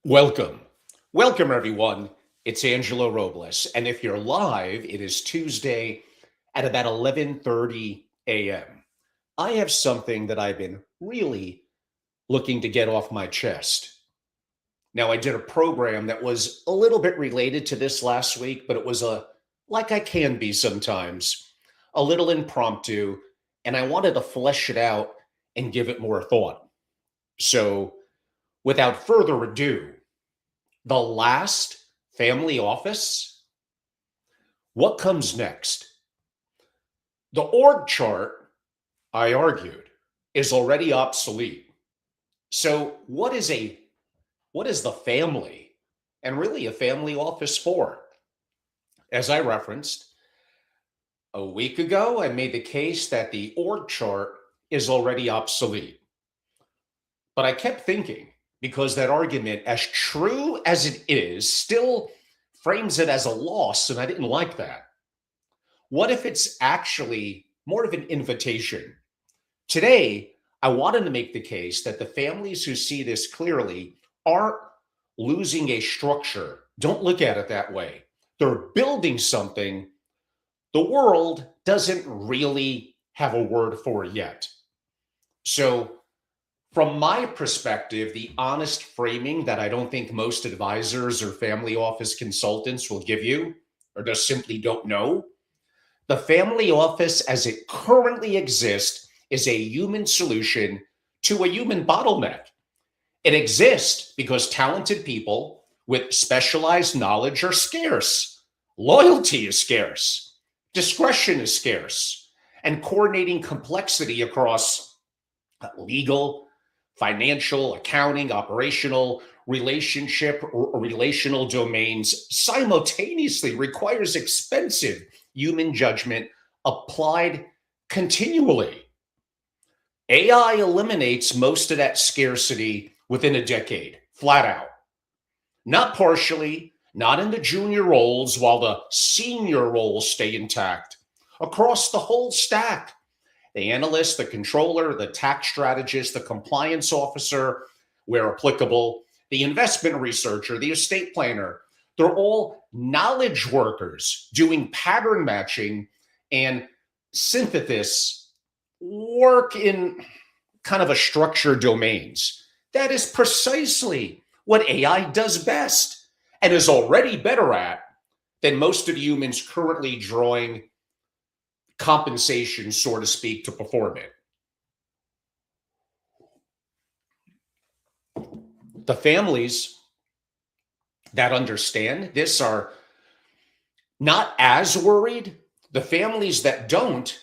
Welcome. Welcome, everyone. It's Angelo Robles. And if you're live, it is Tuesday at about 11:30 a.m. I have something that I've been really looking to get off my chest. Now, I did a program that was a little bit related to this last week, but it was like I can be sometimes, a little impromptu, and I wanted to flesh it out and give it more thought. So, without further ado, the last family office? What comes next? The org chart, I argued, is already obsolete. So what is the family and really a family office for? As I referenced, a week ago, I made the case that the org chart is already obsolete. But I kept thinking, because that argument, as true as it is, still frames it as a loss, and I didn't like that. What if it's actually more of an invitation? Today, I wanted to make the case that the families who see this clearly aren't losing a structure. Don't look at it that way. They're building something the world doesn't really have a word for yet. So, from my perspective, the honest framing that I don't think most advisors or family office consultants will give you, or just simply don't know, the family office as it currently exists is a human solution to a human bottleneck. It exists because talented people with specialized knowledge are scarce. Loyalty is scarce. Discretion is scarce. And coordinating complexity across legal, financial, accounting, operational, relationship, or relational domains simultaneously requires expensive human judgment applied continually. AI eliminates most of that scarcity within a decade, flat out. Not partially, not in the junior roles while the senior roles stay intact. Across the whole stack, the analyst, the controller, the tax strategist, the compliance officer, where applicable, the investment researcher, the estate planner. They're all knowledge workers doing pattern matching and synthesis work in kind of a structured domains. That is precisely what AI does best and is already better at than most of humans currently drawing compensation, so to speak, to perform it. The families that understand this are not as worried. The families that don't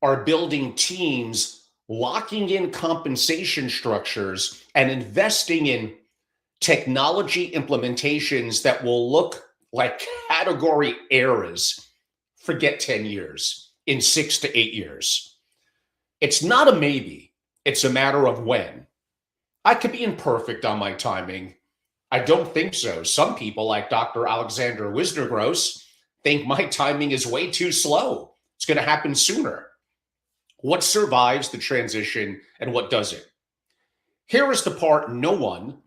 are building teams, locking in compensation structures, and investing in technology implementations that will look like category eras. Forget 10 years, in 6 to 8 years. It's not a maybe, it's a matter of when. I could be imperfect on my timing. I don't think so. Some people, like Dr. Alexander Wisnergross, think my timing is way too slow. It's going to happen sooner. What survives the transition and what doesn't? Here is the part no one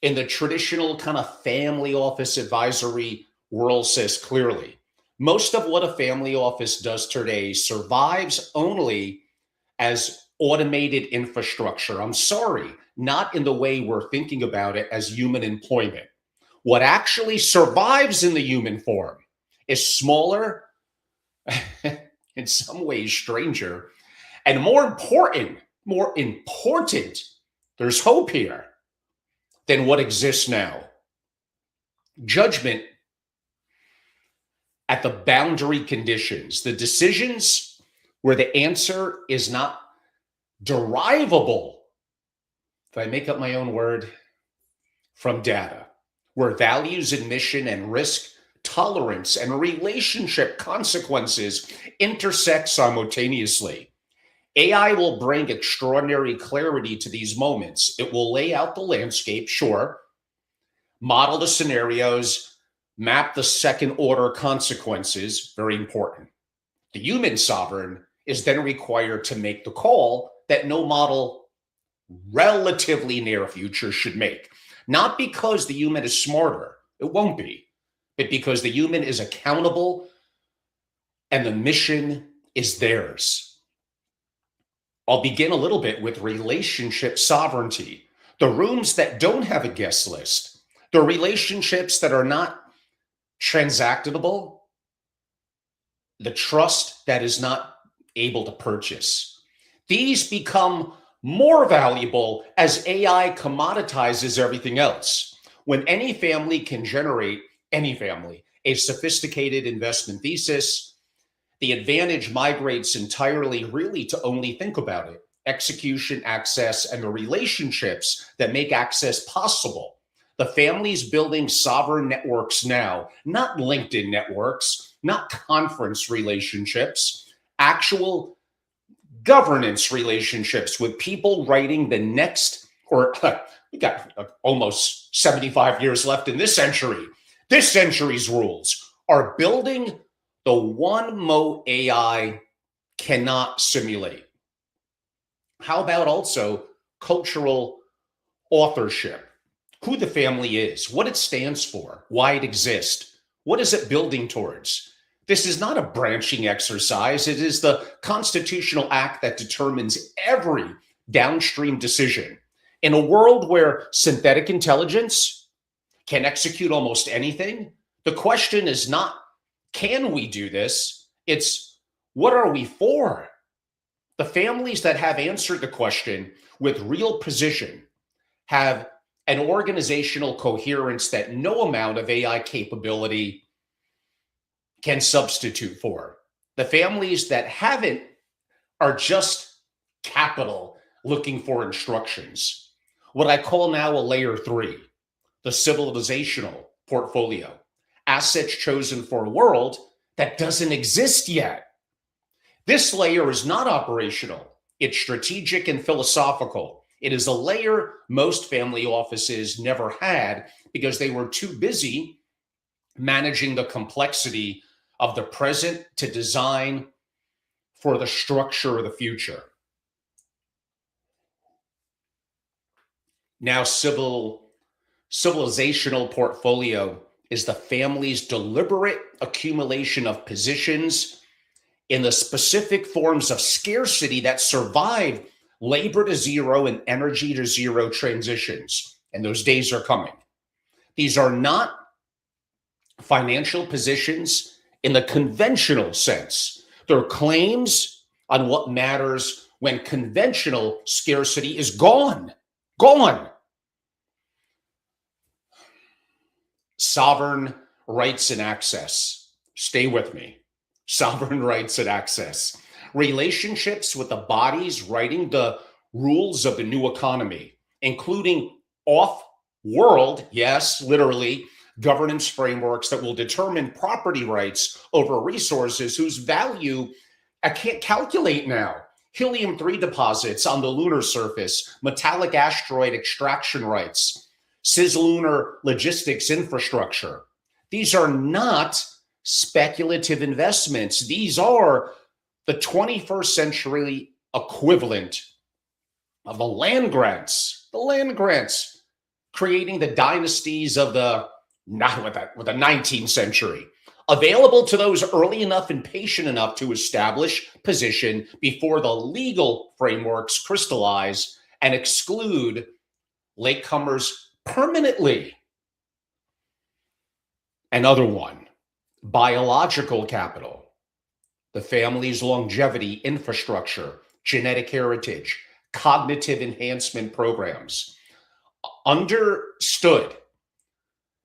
in the traditional kind of family office advisory world says clearly. Most of what a family office does today survives only as automated infrastructure. I'm sorry, not in the way we're thinking about it as human employment. What actually survives in the human form is smaller, in some ways stranger, and more important, there's hope here than what exists now. Judgment at the boundary conditions, the decisions where the answer is not derivable, if I make up my own word, from data, where values and mission and risk tolerance and relationship consequences intersect simultaneously. AI will bring extraordinary clarity to these moments. It will lay out the landscape, sure, model the scenarios, map the second order consequences, very important. The human sovereign is then required to make the call that no model relatively near future should make. Not because the human is smarter, it won't be, but because the human is accountable and the mission is theirs. I'll begin a little bit with relationship sovereignty. The rooms that don't have a guest list, the relationships that are not transactable, the trust that is not able to purchase. These become more valuable as AI commoditizes everything else. When any family can generate, any family, a sophisticated investment thesis, the advantage migrates entirely really to only think about it: execution, access, and the relationships that make access possible. The family's building sovereign networks now, not LinkedIn networks, not conference relationships, actual governance relationships with people writing the next, or we got almost 75 years left in this century. This century's rules are building the one mo AI cannot simulate. How about also cultural authorship? Who the family is, what it stands for, why it exists, what is it building towards? This is not a branching exercise. It is the constitutional act that determines every downstream decision. In a world where synthetic intelligence can execute almost anything, the question is not, can we do this? It's, what are we for? The families that have answered the question with real precision have an organizational coherence that no amount of AI capability can substitute for. The families that haven't are just capital looking for instructions. What I call now a layer 3, the civilizational portfolio. Assets chosen for a world that doesn't exist yet. This layer is not operational. It's strategic and philosophical. It is a layer most family offices never had because they were too busy managing the complexity of the present to design for the structure of the future. Now, civilizational portfolio is the family's deliberate accumulation of positions in the specific forms of scarcity that survive labor to zero and energy to zero transitions. And those days are coming. These are not financial positions in the conventional sense. They're claims on what matters when conventional scarcity is gone. Gone. Sovereign rights and access. Stay with me. Sovereign rights and access. Relationships with the bodies writing the rules of the new economy, including off-world, yes, literally, governance frameworks that will determine property rights over resources whose value I can't calculate now. Helium-3 deposits on the lunar surface, metallic asteroid extraction rights, cislunar logistics infrastructure. These are not speculative investments. These are the 21st century equivalent of the land grants, creating the dynasties of the, not with the 19th century, available to those early enough and patient enough to establish position before the legal frameworks crystallize and exclude latecomers permanently. Another one, biological capital. The family's longevity, infrastructure, genetic heritage, cognitive enhancement programs. Understood,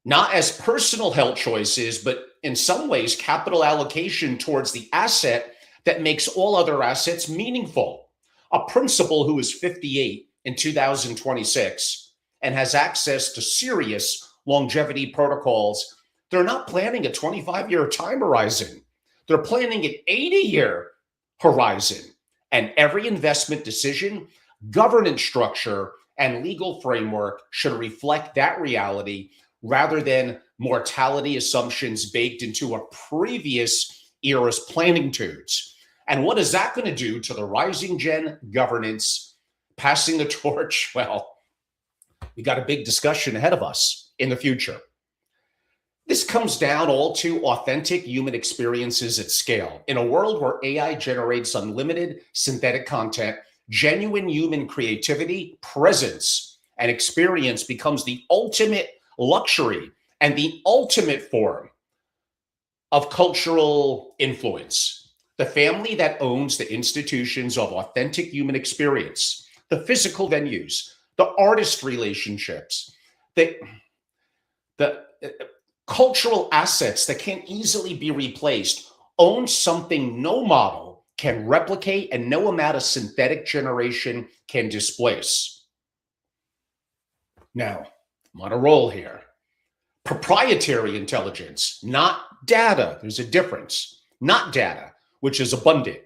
not as personal health choices, but in some ways, capital allocation towards the asset that makes all other assets meaningful. A principal who is 58 in 2026 and has access to serious longevity protocols, they're not planning a 25-year time horizon. They're planning an 80-year horizon. And every investment decision, governance structure, and legal framework should reflect that reality rather than mortality assumptions baked into a previous era's planning tudes. And what is that going to do to the rising gen governance, passing the torch? Well, We got a big discussion ahead of us in the future. This comes down all to authentic human experiences at scale. In a world where AI generates unlimited synthetic content, genuine human creativity, presence, and experience becomes the ultimate luxury and the ultimate form of cultural influence. The family that owns the institutions of authentic human experience, the physical venues, the artist relationships, the cultural assets that can't easily be replaced, own something no model can replicate and no amount of synthetic generation can displace. Now, I'm on a roll here. Proprietary intelligence, not data. There's a difference. Not data, which is abundant,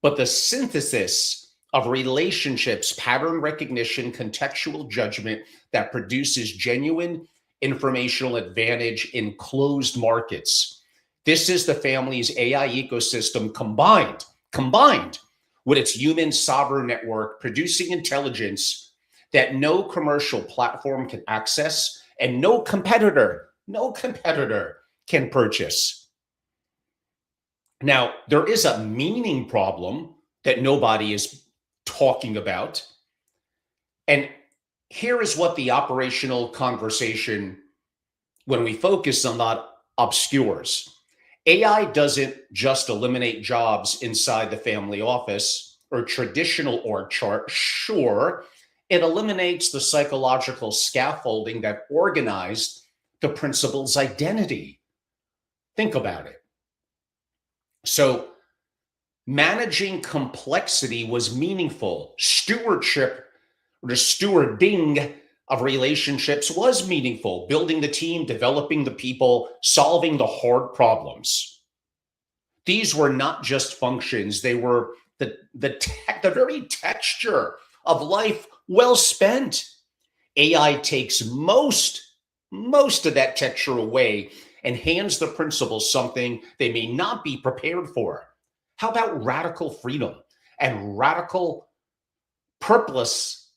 but the synthesis of relationships, pattern recognition, contextual judgment that produces genuine informational advantage in closed markets. This is the family's AI ecosystem combined with its human sovereign network, producing intelligence that no commercial platform can access and no competitor can purchase. Now, there is a meaning problem that nobody is talking about. And here is what the operational conversation, when we focus on that, obscures. AI doesn't just eliminate jobs inside the family office or traditional org chart. Sure, it eliminates the psychological scaffolding that organized the principal's identity. Think about it. So, managing complexity was meaningful. Stewardship, or the stewarding of relationships was meaningful. Building the team, developing the people, solving the hard problems. These were not just functions, they were the very texture of life well spent. AI takes most of that texture away and hands the principal something they may not be prepared for. How about radical freedom and radical purposelessness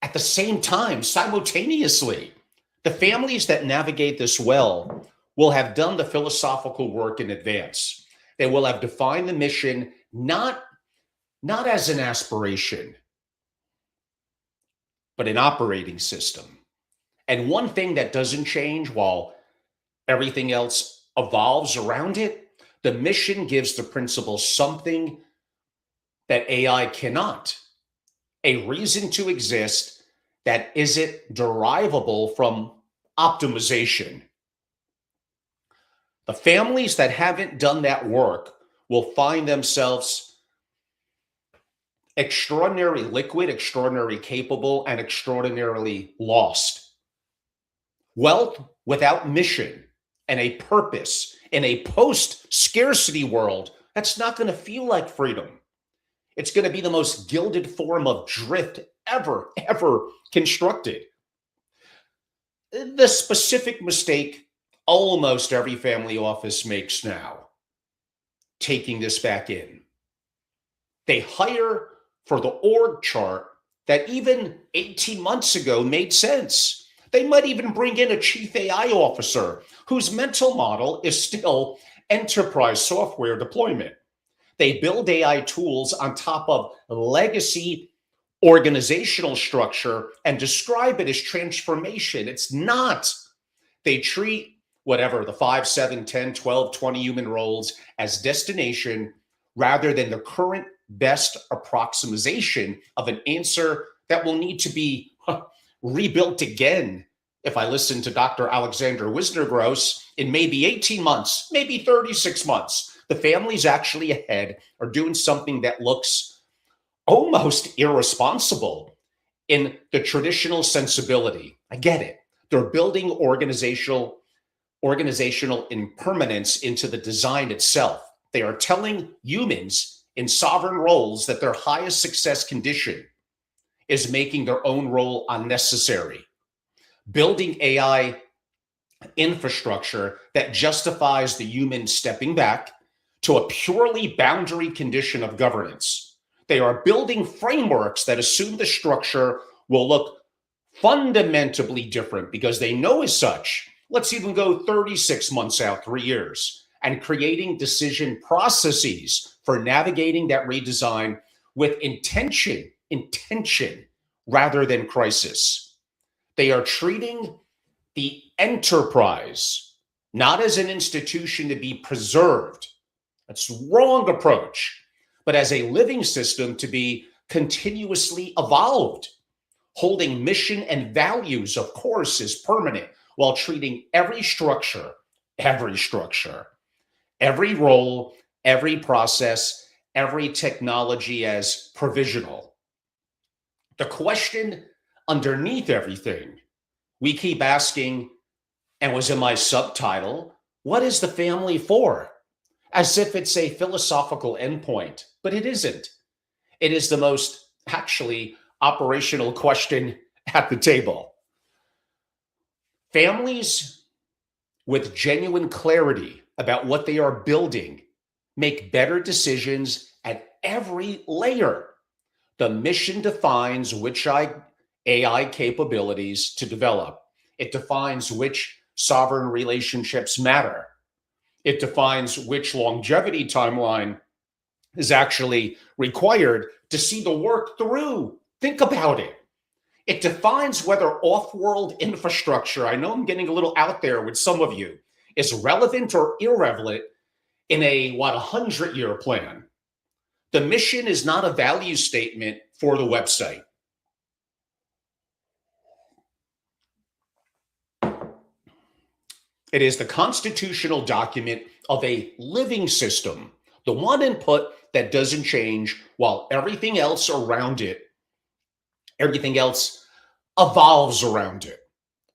at the same time, simultaneously? The families that navigate this well will have done the philosophical work in advance. They will have defined the mission not as an aspiration, but an operating system. And one thing that doesn't change while everything else evolves around it, the mission gives the principal something that AI cannot, a reason to exist that isn't derivable from optimization. The families that haven't done that work will find themselves extraordinarily liquid, extraordinarily capable, and extraordinarily lost. Wealth without mission and a purpose in a post-scarcity world, that's not going to feel like freedom. It's going to be the most gilded form of drift ever constructed. The specific mistake almost every family office makes now, taking this back in. They hire for the org chart that even 18 months ago made sense. They might even bring in a chief AI officer whose mental model is still enterprise software deployment. They build AI tools on top of legacy organizational structure and describe it as transformation. It's not. They treat whatever the 5, 7, 10, 12, 20 human roles as destination rather than the current best approximation of an answer that will need to be rebuilt again, if I listen to Dr. Alexander Wisner-Gross, in maybe 18 months, maybe 36 months. The families actually ahead are doing something that looks almost irresponsible in the traditional sensibility. I get it. They're building organizational impermanence into the design itself. They are telling humans in sovereign roles that their highest success condition is making their own role unnecessary. Building AI infrastructure that justifies the human stepping back to a purely boundary condition of governance. They are building frameworks that assume the structure will look fundamentally different because they know as such. Let's even go 36 months out, 3 years, and creating decision processes for navigating that redesign with intention rather than crisis. They are treating the enterprise not as an institution to be preserved. That's the wrong approach, but as a living system to be continuously evolved, holding mission and values, of course, is permanent, while treating every structure, every role, every process, every technology as provisional. The question underneath everything we keep asking, and was in my subtitle, what is the family for? As if it's a philosophical endpoint, but it isn't. It is the most actually operational question at the table. Families with genuine clarity about what they are building make better decisions at every layer. The mission defines which AI capabilities to develop. It defines which sovereign relationships matter. It defines which longevity timeline is actually required to see the work through. Think about it. It defines whether off-world infrastructure, I know I'm getting a little out there with some of you, is relevant or irrelevant in a, 100-year plan. The mission is not a value statement for the website. It is the constitutional document of a living system, the one input that doesn't change while everything else around it, everything else evolves around it.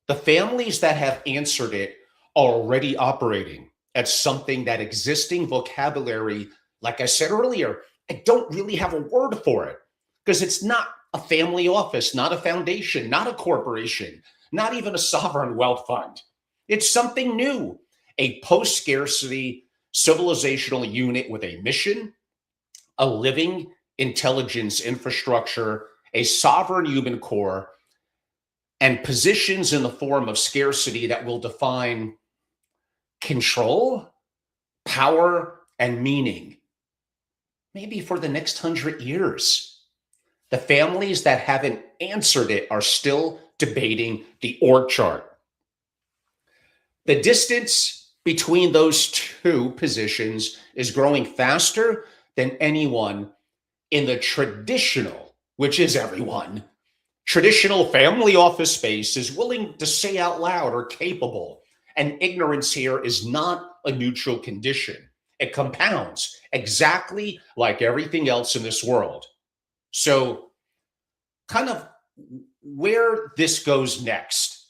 The families that have answered it are already operating at something that existing vocabulary, like I said earlier, I don't really have a word for it because it's not a family office, not a foundation, not a corporation, not even a sovereign wealth fund. It's something new, a post scarcity civilizational unit with a mission, a living intelligence infrastructure, a sovereign human core, and positions in the form of scarcity that will define control, power, and meaning, maybe for the next 100 years. The families that haven't answered it are still debating the org chart. The distance between those two positions is growing faster than anyone in the traditional, which is everyone, traditional family office space is willing to say out loud or capable. And ignorance here is not a neutral condition. It compounds exactly like everything else in this world. So, kind of where this goes next,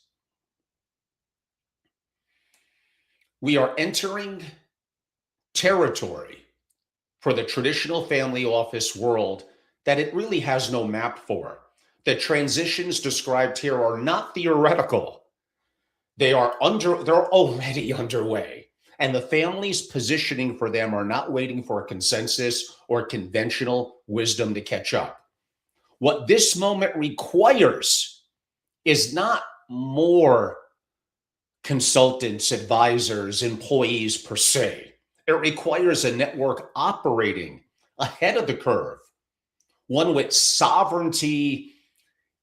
we are entering territory for the traditional family office world that it really has no map for. The transitions described here are not theoretical. They're already underway. And the families positioning for them are not waiting for a consensus or conventional wisdom to catch up. What this moment requires is not more consultants, advisors, employees per se. It requires a network operating ahead of the curve, one with sovereignty,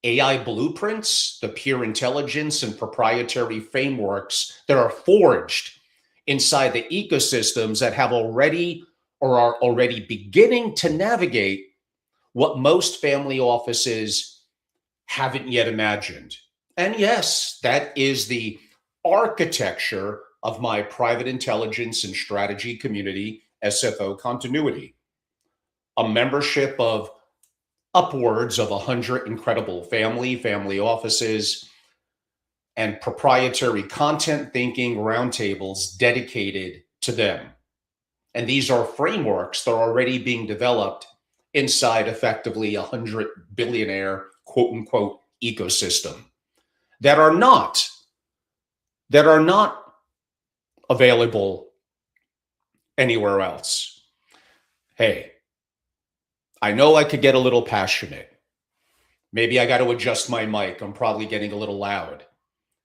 AI blueprints, the pure intelligence and proprietary frameworks that are forged inside the ecosystems that have already or are already beginning to navigate what most family offices haven't yet imagined. And yes, that is the architecture of my private intelligence and strategy community, SFO Continuity, a membership of upwards of 100 incredible family offices, and proprietary content thinking roundtables dedicated to them. And these are frameworks that are already being developed inside effectively a 100 billionaire quote unquote ecosystem that are not available anywhere else. Hey, I know I could get a little passionate. Maybe I got to adjust my mic. I'm probably getting a little loud.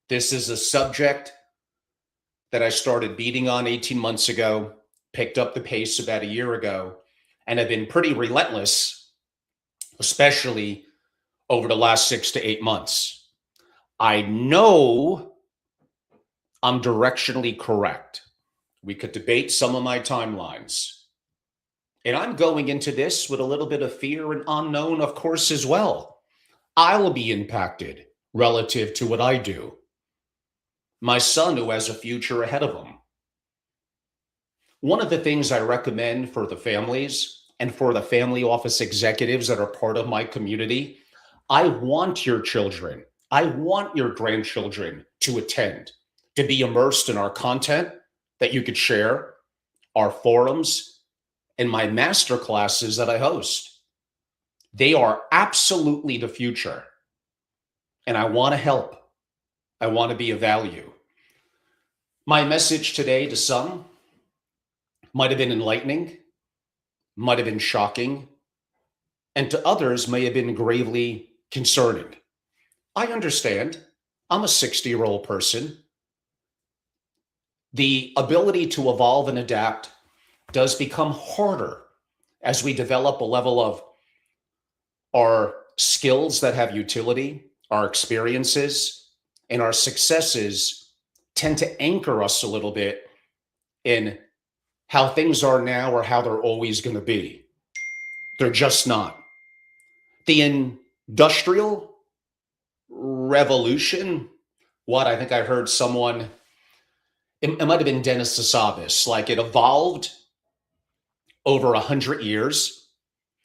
This is a subject that I started beating on 18 months ago, picked up the pace about a year ago, and have been pretty relentless, especially over the last 6 to 8 months. I know I'm directionally correct. We could debate some of my timelines. And I'm going into this with a little bit of fear and unknown, of course, as well. I'll be impacted relative to what I do. My son, who has a future ahead of him. One of the things I recommend for the families and for the family office executives that are part of my community, I want your children, I want your grandchildren to attend, to be immersed in our content that you could share, our forums, and my master classes that I host. They are absolutely the future. And I want to help. I want to be of value. My message today to some might have been enlightening, might have been shocking, and to others may have been gravely concerning. I understand. I'm a 60-year-old person. The ability to evolve and adapt does become harder as we develop a level of our skills that have utility, our experiences, and our successes tend to anchor us a little bit in how things are now or how they're always going to be. They're just not. The industrial revolution, what I think I heard someone, it might have been Dennis Sassabis, like it evolved over 100 years.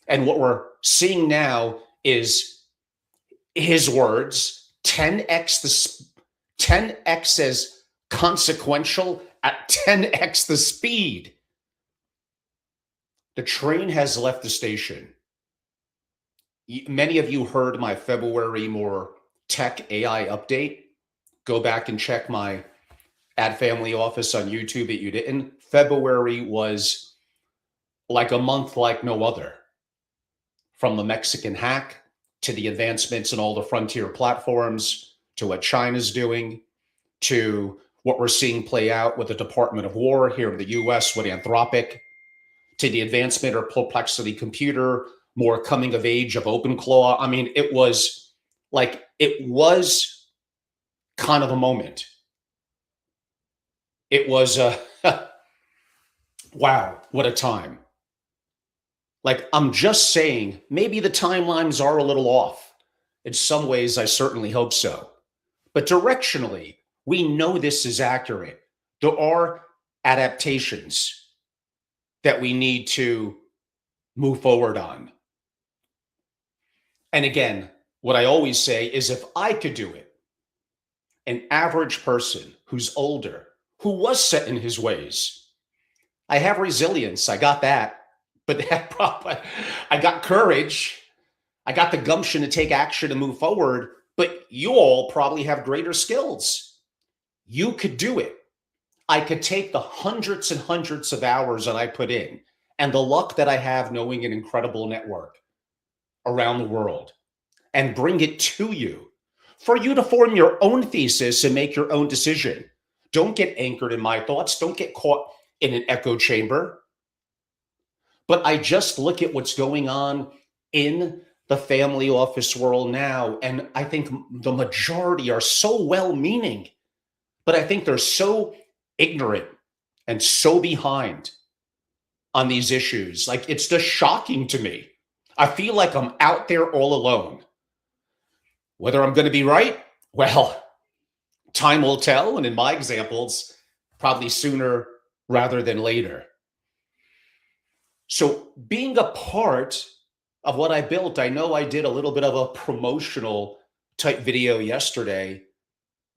And what we're seeing now is his words 10x as consequential at 10x the speed. The train has left the station. Many of you heard my February more tech AI update. Go back and check my Ad Family Office on YouTube if you didn't. February was like a month like no other. From the Mexican hack to the advancements in all the frontier platforms, to what China's doing, to what we're seeing play out with the Department of War here in the US with Anthropic, to the advancement of Perplexity Computer, more coming of age of OpenClaw. I mean, it was kind of a moment. It was wow, what a time. Like, I'm just saying, maybe the timelines are a little off. In some ways, I certainly hope so. But directionally, we know this is accurate. There are adaptations that we need to move forward on. And again, what I always say is if I could do it, an average person who's older, who was set in his ways, I have resilience, I got that. But I got courage. I got the gumption to take action and move forward. But you all probably have greater skills. You could do it. I could take the hundreds and hundreds of hours that I put in and the luck that I have knowing an incredible network around the world and bring it to you for you to form your own thesis and make your own decision. Don't get anchored in my thoughts. Don't get caught in an echo chamber. But I just look at what's going on in the family office world now, and I think the majority are so well-meaning, but I think they're so ignorant and so behind on these issues. Like, it's just shocking to me. I feel like I'm out there all alone. Whether I'm going to be right, well, time will tell, and in my examples, probably sooner rather than later. So being a part of what I built, I know I did a little bit of a promotional type video yesterday,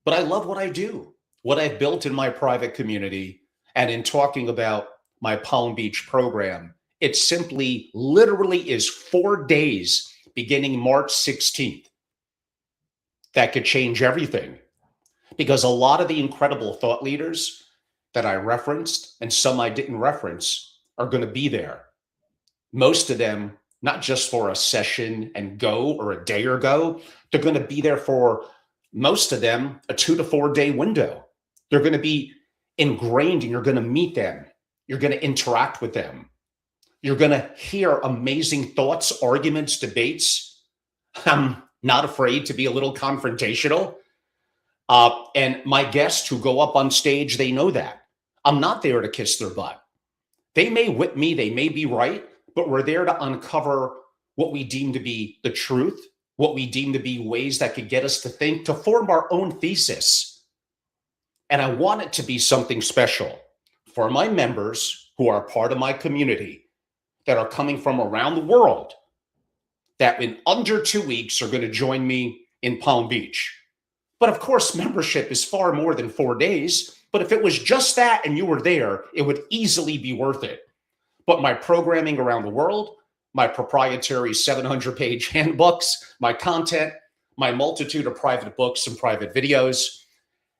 but I love what I do, what I've built in my private community. And in talking about my Palm Beach program, it simply literally is 4 days beginning March 16th that could change everything. Because a lot of the incredible thought leaders that I referenced and some I didn't reference are going to be there. Most of them not just for a session and go or a day or go. They're going to be there for most of them a 2 to 4 day window. They're going to be ingrained and you're going to meet them. You're going to interact with them. You're going to hear amazing thoughts, arguments, debates. I'm not afraid to be a little confrontational. And my guests who go up on stage, they know that. I'm not there to kiss their butt. They may whip me, they may be right, but we're there to uncover what we deem to be the truth, what we deem to be ways that could get us to think, to form our own thesis. And I want it to be something special for my members who are part of my community that are coming from around the world, that in under 2 weeks are going to join me in Palm Beach. But of course, membership is far more than 4 days. But if it was just that and you were there, it would easily be worth it. But my programming around the world, my proprietary 700-page handbooks, my content, my multitude of private books and private videos,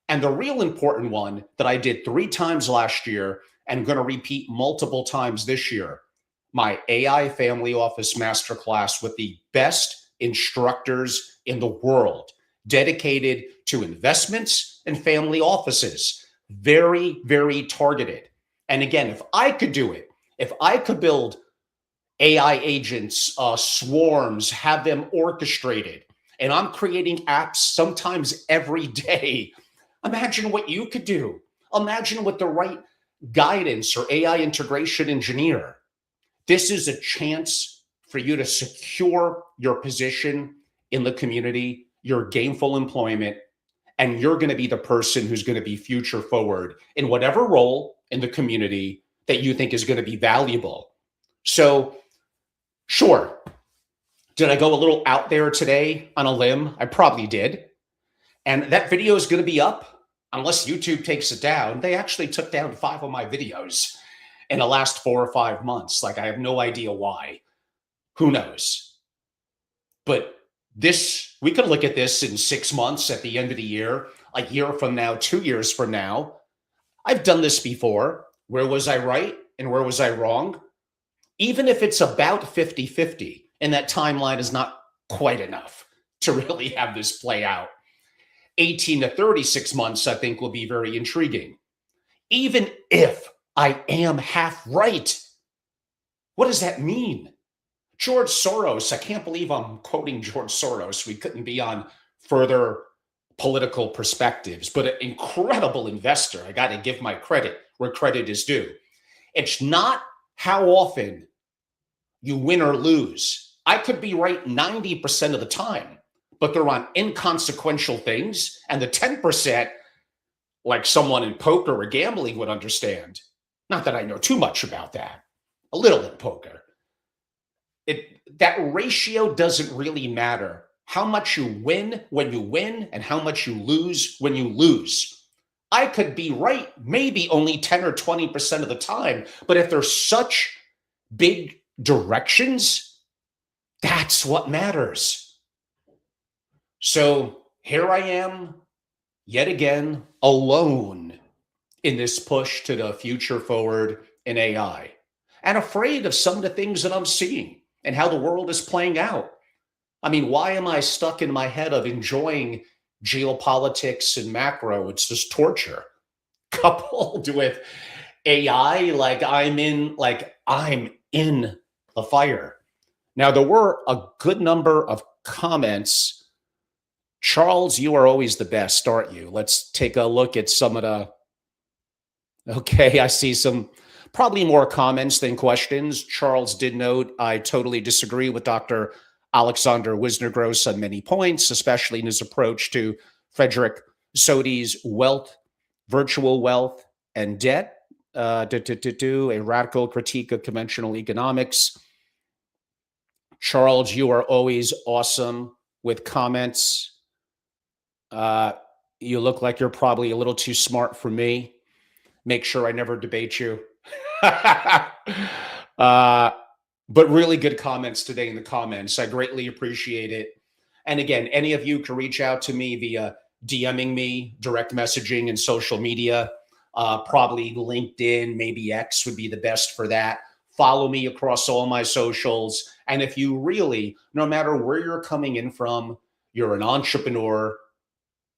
and the real important one that I did 3 times last year and going to repeat multiple times this year, my AI Family Office Masterclass with the best instructors in the world, dedicated to investments and family offices. Very, very targeted. And again, if I could do it, if I could build AI agents, swarms, have them orchestrated, and I'm creating apps sometimes every day, imagine what you could do. Imagine with the right guidance or AI integration engineer. This is a chance for you to secure your position in the community, your gainful employment, and you're going to be the person who's going to be future forward in whatever role in the community that you think is going to be valuable. So, sure, did I go a little out there today on a limb? I probably did. And that video is going to be up unless YouTube takes it down. They actually took down 5 of my videos in the last 4 or 5 months. Like, I have no idea why. Who knows? But this, we could look at this in 6 months at the end of the year, a year from now, 2 years from now. I've done this before. Where was I right and where was I wrong? Even if it's about 50-50 and that timeline is not quite enough to really have this play out, 18 to 36 months, I think, will be very intriguing. Even if I am half right, what does that mean? George Soros, I can't believe I'm quoting George Soros. We couldn't be on further political perspectives, but an incredible investor. I got to give my credit where credit is due. It's not how often you win or lose. I could be right 90% of the time, but they're on inconsequential things. And the 10%, like someone in poker or gambling would understand. Not that I know too much about that. A little in poker. That ratio doesn't really matter. How much you win when you win and how much you lose when you lose. I could be right maybe only 10 or 20% of the time, but if there's such big directions, that's what matters. So here I am, yet again, alone in this push to the future forward in AI, and afraid of some of the things that I'm seeing and how the world is playing out. I mean, why am I stuck in my head of enjoying geopolitics and macro? It's just torture. Coupled with AI, like I'm in the fire. Now, there were a good number of comments. Charles, you are always the best, aren't you? Let's take a look at some of the. Okay, I see some probably more comments than questions. Charles did note, I totally disagree with Dr. Alexander Wisner-Gross on many points, especially in his approach to Frederick Soddy's wealth, virtual wealth, and debt, a radical critique of conventional economics. Charles, you are always awesome with comments. You look like you're probably a little too smart for me. Make sure I never debate you. But really good comments today in the comments. I greatly appreciate it. And again, any of you can reach out to me via DMing me, direct messaging, and social media. Probably LinkedIn, maybe X would be the best for that. follow me across all my socials. And if you really, no matter where you're coming in from, you're an entrepreneur,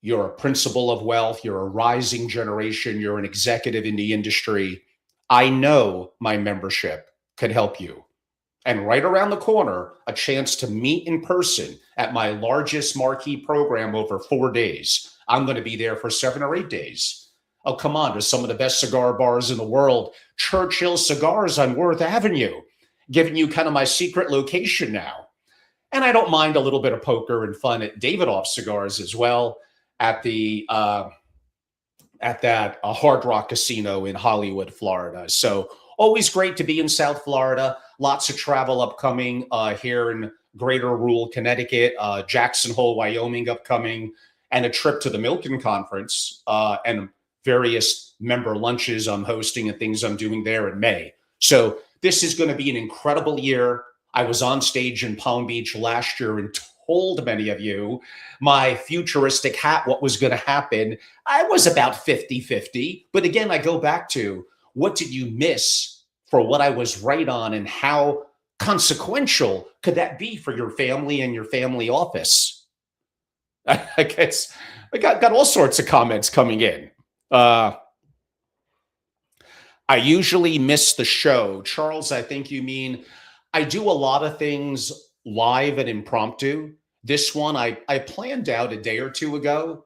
you're a principal of wealth, you're a rising generation, you're an executive in the industry, I know my membership could help you. And right around the corner, a chance to meet in person at my largest marquee program over 4 days. I'm going to be there for 7 or 8 days. Oh, come on, there's some of the best cigar bars in the world. Churchill Cigars on Worth Avenue, giving you kind of my secret location now. And I don't mind a little bit of poker and fun at Davidoff Cigars as well at the at that Hard Rock Casino in Hollywood, Florida. So always great to be in South Florida. Lots of travel upcoming here in greater rural Connecticut, Jackson Hole, Wyoming upcoming, and a trip to the Milken Conference and various member lunches I'm hosting and things I'm doing there in May. So this is going to be an incredible year. I was on stage in Palm Beach last year and told many of you my futuristic hat, what was going to happen. I was about 50-50. But again, I go back to what did you miss for what I was right on, and how consequential could that be for your family and your family office? I guess I got all sorts of comments coming in. I usually miss the show. Charles, I think you mean I do a lot of things live and impromptu. This one I planned out a day or two ago,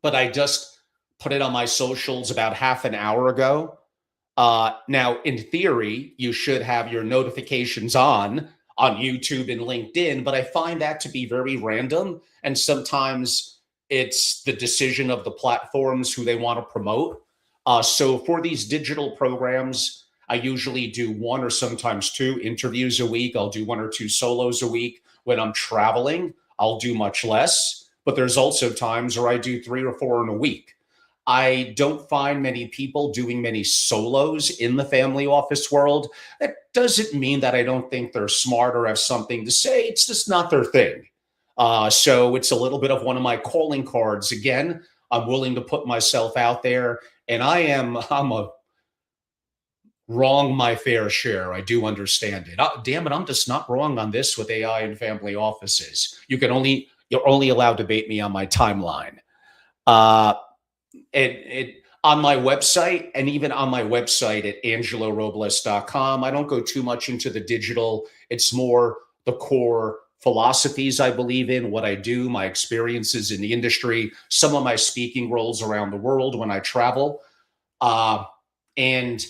but I just put it on my socials about half an hour ago. Now, in theory, you should have your notifications on YouTube and LinkedIn, but I find that to be very random. And sometimes it's the decision of the platforms who they want to promote. So for these digital programs, I usually do one or sometimes two interviews a week. I'll do one or two solos a week. When I'm traveling, I'll do much less. But there's also times where I do 3 or 4 in a week. I don't find many people doing many solos in the family office world. That doesn't mean that I don't think they're smart or have something to say. It's just not their thing. So it's a little bit of one of my calling cards. Again, I'm willing to put myself out there, and I'm a wrong my fair share. I do understand it. Damn it, I'm just not wrong on this with AI and family offices. You're only allowed to bait me on my timeline. It on my website, and even on my website at angelorobles.com, I don't go too much into the digital. It's more the core philosophies I believe in, what I do, my experiences in the industry, some of my speaking roles around the world when I travel, and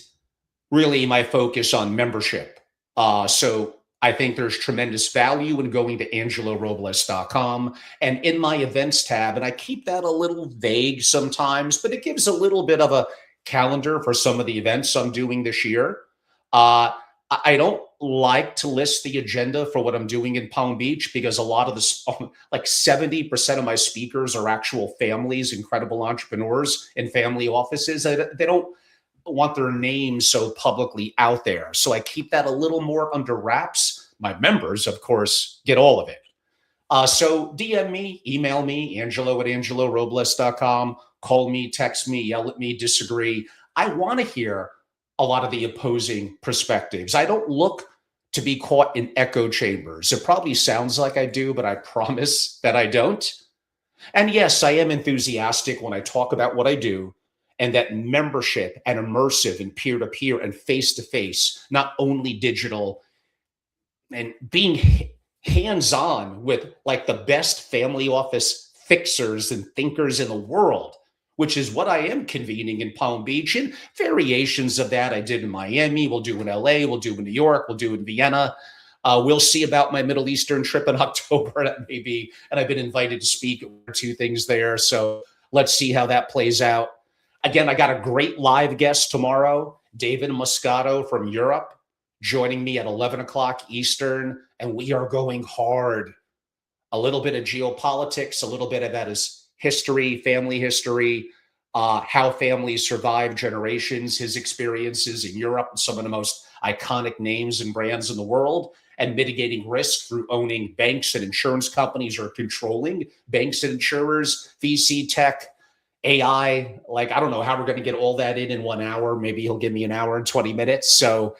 really my focus on membership. So I think there's tremendous value in going to angelorobles.com and in my events tab. And I keep that a little vague sometimes, but it gives a little bit of a calendar for some of the events I'm doing this year. I don't like to list the agenda for what I'm doing in Palm Beach, because a lot of this, like 70% of my speakers are actual families, incredible entrepreneurs in family offices. They don't want their names so publicly out there. So I keep that a little more under wraps. My members, of course, get all of it. So DM me, email me, angelo@angelorobles.com, call me, text me, yell at me, disagree. I want to hear a lot of the opposing perspectives. I don't look to be caught in echo chambers. It probably sounds like I do, but I promise that I don't. And yes, I am enthusiastic when I talk about what I do, and that membership and immersive and peer-to-peer and face-to-face, not only digital, and being hands-on with like the best family office fixers and thinkers in the world, which is what I am convening in Palm Beach, and variations of that I did in Miami, we'll do in LA, we'll do in New York, we'll do in Vienna. We'll see about my Middle Eastern trip in October, that may be, and I've been invited to speak at 2 things there. So let's see how that plays out. Again, I got a great live guest tomorrow, David Moscato from Europe, joining me at 11 o'clock Eastern, and we are going hard. A little bit of geopolitics, a little bit about his history, family history, how families survive generations, his experiences in Europe, and some of the most iconic names and brands in the world, and mitigating risk through owning banks and insurance companies, or controlling banks and insurers, VC tech, AI. Like, I don't know how we're going to get all that in 1 hour. Maybe he'll give me an hour and 20 minutes. So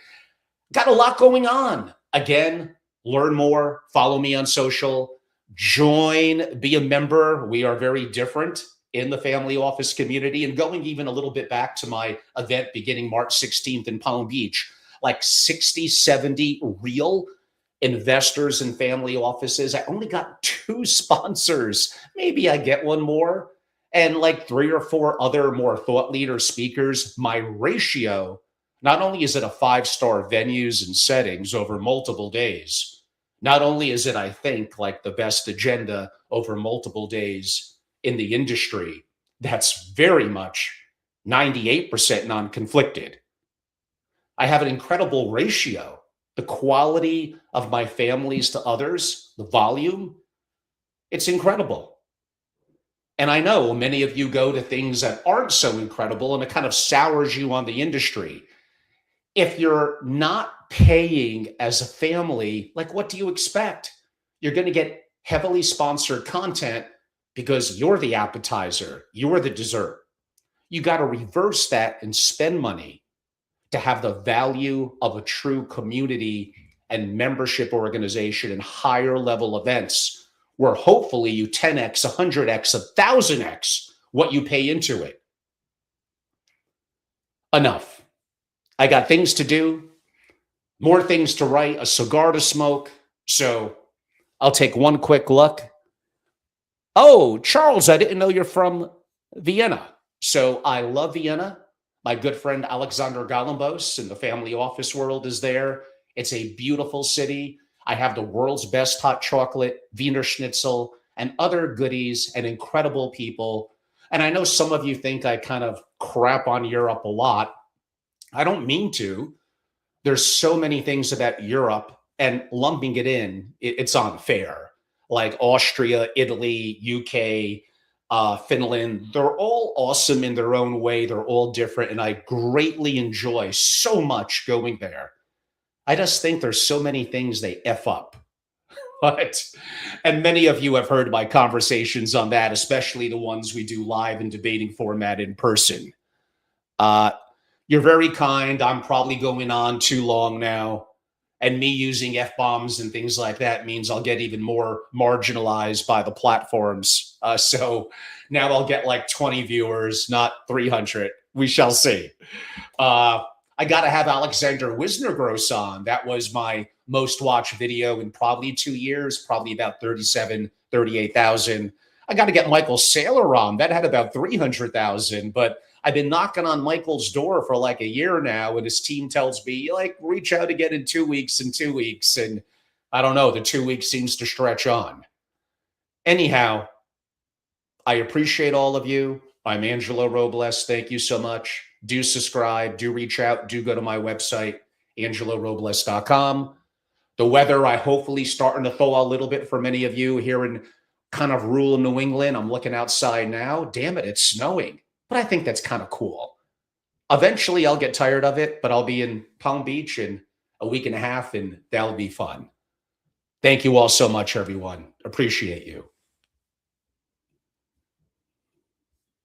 Got a lot going on. Again, learn more, follow me on social, join, be a member. We are very different in the family office community. And going even a little bit back to my event beginning March 16th in Palm Beach, like 60, 70 real investors and family offices. I only got two sponsors. Maybe I get one more. And like three or four other more thought leader speakers. My ratio, not only is it a five-star venues and settings over multiple days, not only is it, I think, like the best agenda over multiple days in the industry, that's very much 98% non conflicted. I have an incredible ratio. The quality of my families to others, the volume, it's incredible. And I know many of you go to things that aren't so incredible and it kind of sours you on the industry. If you're not paying as a family, like what do you expect? You're going to get heavily sponsored content because you're the appetizer, you're the dessert. You got to reverse that and spend money to have the value of a true community and membership organization and higher level events where hopefully you 10x, 100x, 1000x what you pay into it. Enough. I got things to do, more things to write, a cigar to smoke. So I'll take one quick look. Oh, Charles, I didn't know you're from Vienna. So I love Vienna. My good friend Alexander Galambos in the family office world is there. It's a beautiful city. I have the world's best hot chocolate, Wiener Schnitzel, and other goodies and incredible people. And I know some of you think I kind of crap on Europe a lot. I don't mean to. There's so many things about Europe, and lumping it in, it's unfair. Like Austria, Italy, UK, Finland, they're all awesome in their own way. They're all different, and I greatly enjoy so much going there. I just think there's so many things they F up. But, and many of you have heard my conversations on that, especially the ones we do live in debating format in person. Uh, you're very kind. I'm probably going on too long now. And me using F bombs and things like that means I'll get even more marginalized by the platforms. So now I'll get like 20 viewers, not 300. We shall see. I got to have Alexander Wisnergross on. That was my most watched video in probably 2 years, probably about 37, 38,000. I got to get Michael Saylor on. That had about 300,000. But I've been knocking on Michael's door for like a year now, and his team tells me, like, reach out again in 2 weeks, in 2 weeks. And I don't know, the 2 weeks seems to stretch on. Anyhow, I appreciate all of you. I'm Angelo Robles. Thank you so much. Do subscribe, do reach out, do go to my website, angelorobles.com. The weather, I hopefully starting to thaw a little bit for many of you here in kind of rural New England. I'm looking outside now. Damn it, it's snowing. But I think that's kind of cool. Eventually, I'll get tired of it, but I'll be in Palm Beach in a week and a half, and that'll be fun. Thank you all so much, everyone. Appreciate you.